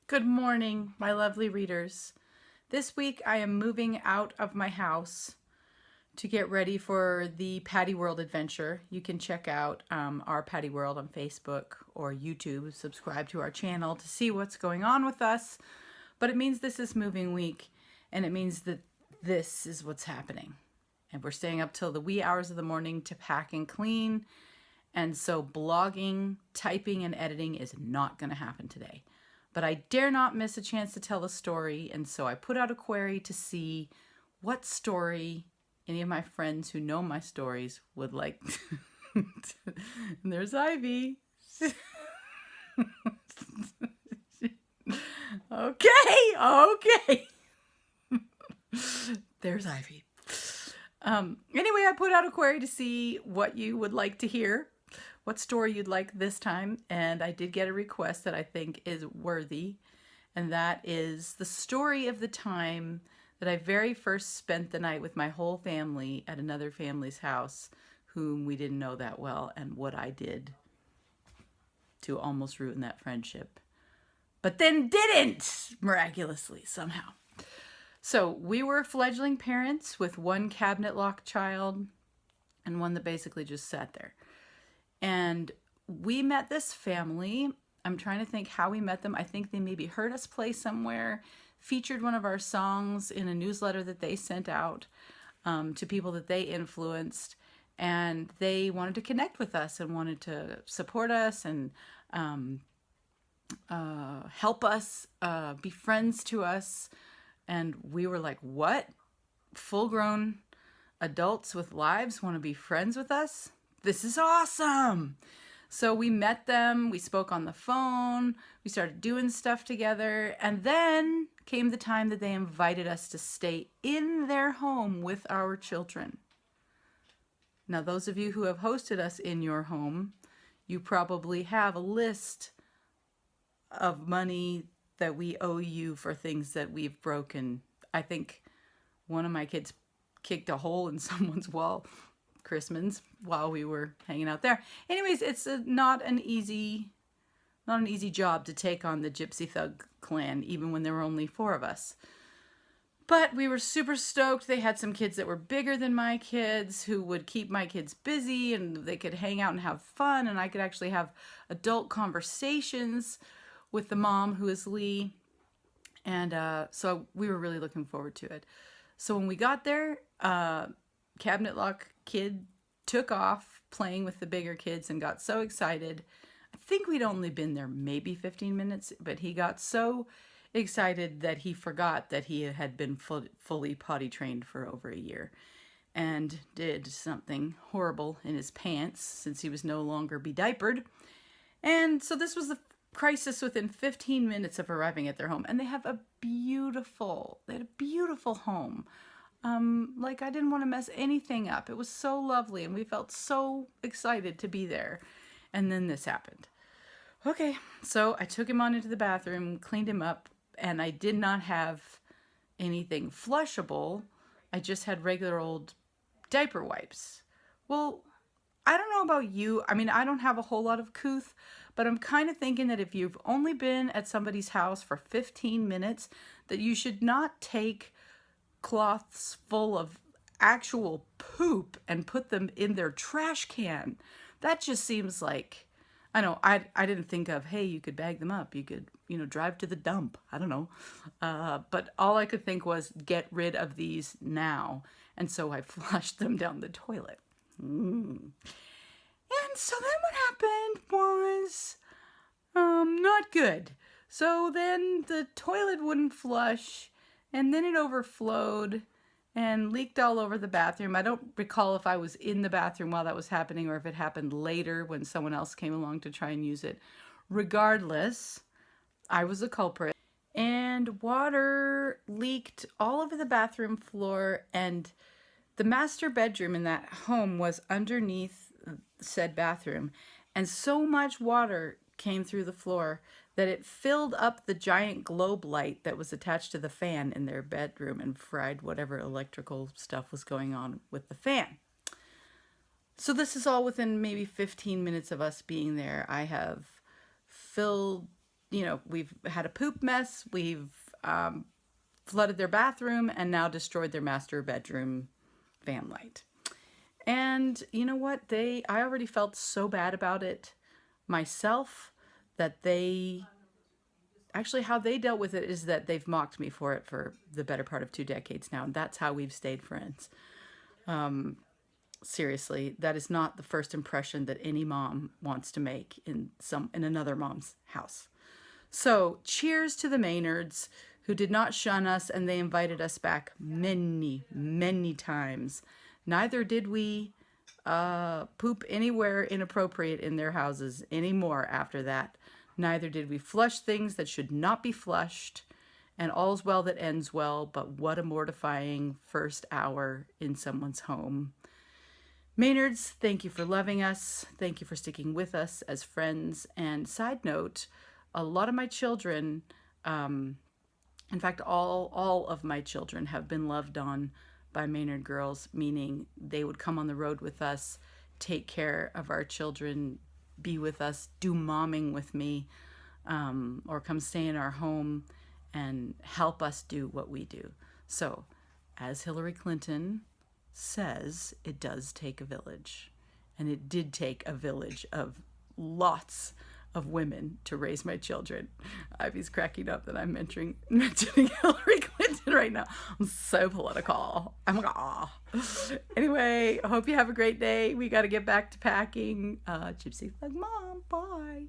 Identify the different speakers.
Speaker 1: Good morning, my lovely readers. This week I am moving out of my house to get ready for the Patty World adventure. You can check out our Patty World on Facebook or YouTube. Subscribe to our channel to see what's going on with us. But it means this is moving week, and it means that this is what's happening. And we're staying up till the wee hours of the morning to pack and clean. And so blogging, typing, and editing is not going to happen today. But I dare not miss a chance to tell a story, and so I put out a query to see what story any of my friends who know my stories would like. And there's Ivy. Okay. There's Ivy. Anyway, I put out a query to see what you would like to hear, what story you'd like this time, and I did get a request that I think is worthy, and that is the story of the time that I very first spent the night with my whole family at another family's house whom we didn't know that well, and what I did to almost ruin that friendship, but then didn't, miraculously, somehow. So we were fledgling parents with one cabinet lock child and one that basically just sat there. And we met this family. I'm trying to think how we met them. I think they maybe heard us play somewhere, featured one of our songs in a newsletter that they sent out to people that they influenced. And they wanted to connect with us and wanted to support us and help us, be friends to us. And we were like, what? Full-grown adults with lives want to be friends with us? This is awesome. So we met them, we spoke on the phone, we started doing stuff together, and then came the time that they invited us to stay in their home with our children. Now, those of you who have hosted us in your home, you probably have a list of money that we owe you for things that we've broken. I think one of my kids kicked a hole in someone's wall Christmas while we were hanging out there. Anyways, it's not an easy job to take on the Gypsy Thug clan, even when there were only 4 of us. But we were super stoked. They had some kids that were bigger than my kids who would keep my kids busy, and they could hang out and have fun, and I could actually have adult conversations with the mom, who is Lee. And so we were really looking forward to it. So when we got there, cabinet lock kid took off playing with the bigger kids and got so excited. I think we'd only been there maybe 15 minutes, but he got so excited that he forgot that he had been fully potty trained for over a year and did something horrible in his pants since he was no longer be-diapered. And so this was the crisis within 15 minutes of arriving at their home. And they had a beautiful home. Like, I didn't want to mess anything up. It was so lovely, and we felt so excited to be there. And then this happened. Okay, so I took him on into the bathroom, cleaned him up, and I did not have anything flushable. I just had regular old diaper wipes. Well, I don't know about you. I mean, I don't have a whole lot of couth, but I'm kind of thinking that if you've only been at somebody's house for 15 minutes, that you should not take cloths full of actual poop and put them in their trash can. That just seems like, I know, I didn't think of, hey, you could bag them up. You could, drive to the dump. I don't know. But all I could think was get rid of these now. And so I flushed them down the toilet. And so then what happened was not good. So then the toilet wouldn't flush, and then it overflowed and leaked all over the bathroom. I don't recall if I was in the bathroom while that was happening or if it happened later when someone else came along to try and use it. Regardless, I was the culprit. And water leaked all over the bathroom floor, and the master bedroom in that home was underneath said bathroom. And so much water came through the floor that it filled up the giant globe light that was attached to the fan in their bedroom and fried whatever electrical stuff was going on with the fan. So this is all within maybe 15 minutes of us being there. I have filled we've had a poop mess. We've flooded their bathroom and now destroyed their master bedroom fan light. And you know what? I already felt so bad about it myself that how they dealt with it is that they've mocked me for it for the better part of 2 decades now. And that's how we've stayed friends. Seriously, that is not the first impression that any mom wants to make in another mom's house. So, cheers to the Maynards who did not shun us, and they invited us back many, many times. Neither did we poop anywhere inappropriate in their houses anymore after that. Neither did we flush things that should not be flushed. And all's well that ends well, but what a mortifying first hour in someone's home. Maynards, thank you for loving us. Thank you for sticking with us as friends. And side note, a lot of my children, in fact, all of my children have been loved on by Maynard girls, meaning they would come on the road with us, take care of our children, be with us, do momming with me, or come stay in our home and help us do what we do. So, as Hillary Clinton says, it does take a village. And it did take a village of lots of women to raise my children. Ivy's cracking up that I'm mentioning Hillary Clinton right now. I'm so political. I'm like, ah. Anyway, I hope you have a great day. We got to get back to packing. Gypsythugmom. Bye.